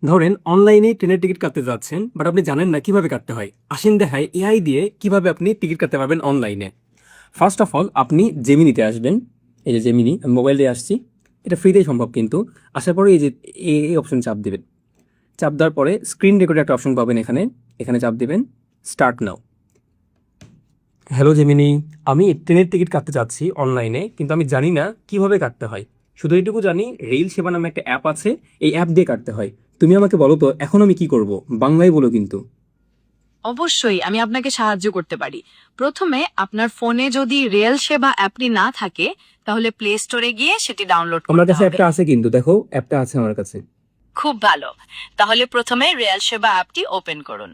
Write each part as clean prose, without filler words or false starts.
ধরেন অনলাইনে ট্রেনের টিকিট কাটতে যাচ্ছেন, বাট আপনি জানেন না কিভাবে কাটতে হয়। আসেন দেখায় এআই দিয়ে কিভাবে আপনি টিকিট কাটতে পারবেন অনলাইনে। ফার্স্ট অফ অল আপনি জেমিনিতে আসবেন। এই যে জেমিনি, আমি মোবাইল দিয়ে আসছি। এটা ফ্রিতেই সম্ভব কিন্তু। আসার পরে এই যে এই অপশন চাপ দিবেন। চাপ দেওয়ার পরে স্ক্রিন রেকর্ডের একটা অপশন পাবেন এখানে। এখানে চাপ দিবেন স্টার্ট নাও। হ্যালো জেমিনি, আমি ট্রেনের টিকিট কাটতে চাচ্ছি অনলাইনে, কিন্তু আমি জানি না কিভাবে কাটতে হয়। শুধু এইটুকু জানি রেল সেবা নামে একটা অ্যাপ আছে, এই অ্যাপ দিয়ে কাটতে হয়। তুমি আমাকে বলো তো এখন আমি কি করব? বাংলায় বলো কিন্তু। অবশ্যই আমি আপনাকে সাহায্য করতে পারি। প্রথমে আপনার ফোনে যদি রেল সেবা অ্যাপটি না থাকে, তাহলে প্লে স্টোরে গিয়ে সেটি ডাউনলোড আমার করতে কাছে হবে। অ্যাপটা আছে কিন্তু, দেখো অ্যাপটা আছে আমার কাছে। খুব ভালো। তাহলে প্রথমে রেল সেবা অ্যাপটি ওপেন করুন।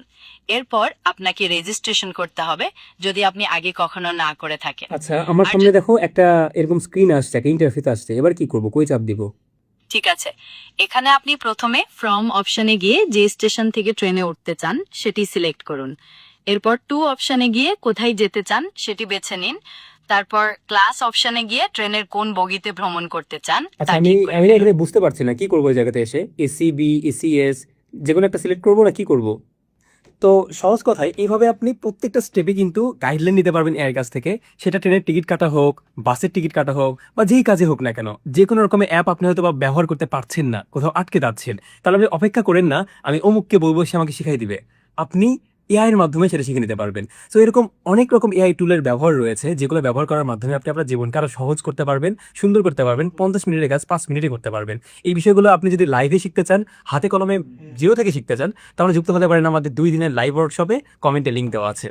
এরপর আপনাকে রেজিস্ট্রেশন করতে হবে, যদি আপনি আগে কখনো না করে থাকেন। আচ্ছা, আমার আর সামনে দেখো একটা এরকম স্ক্রিন আসছে, একটা ইন্টারফেস আসছে। এবার কি করব, কই চাপ দিব? ঠিক আছে, এখানে আপনি প্রথমে ফ্রম অপশনে গিয়ে যে স্টেশন থেকে ট্রেনে উঠতে চান সেটি সিলেক্ট করুন। এরপর টু অপশনে গিয়ে কোথায় যেতে চান সেটি বেছে নিন। তারপর ক্লাস অপশনে গিয়ে ট্রেনের কোন বগিতে ভ্রমণ করতে চান আচ্ছা, তা আমি ঠিক করে আমি না ফেলুন। এখানে বুঝতে পারছি না কি করবো এই জায়গাতে এসে। এসি বি, এসিএস, যে কোনো একটা সিলেক্ট করবো না কি করব? তো সহজ কথায় এইভাবে আপনি প্রত্যেকটা স্টেপে কিন্তু গাইডলাইন নিতে পারবেন এর কাছ থেকে। সেটা ট্রেনের টিকিট কাটা হোক, বাসের টিকিট কাটা হোক, বা যেই কাজে হোক না কেন, যে কোনো রকমের অ্যাপ আপনি হয়তো বা ব্যবহার করতে পারছেন না, কোথাও আটকে যাচ্ছেন, তাহলে আপনি অপেক্ষা করেন না আমি অমুককে বলবো সে আমাকে শিখাই দিবে। আপনি এআই এর মাধ্যমে সেটা শিখে নিতে পারবেন। তো এরকম অনেক রকম এআই টুলের ব্যবহার রয়েছে, যেগুলো ব্যবহার করার মাধ্যমে আপনি আপনার জীবনকে আরো সহজ করতে পারবেন, সুন্দর করতে পারবেন। 50 মিনিটের কাজ 5 মিনিটে করতে পারবেন। এই বিষয়গুলো আপনি যদি লাইভে শিখতে চান, হাতে কলমে জিরো থেকে শিখতে চান, তাহলে যুক্ত হতে পারেন আমাদের 2 দিনের লাইভ ওয়ার্কশপে। কমেন্টে লিংক দেওয়া আছে।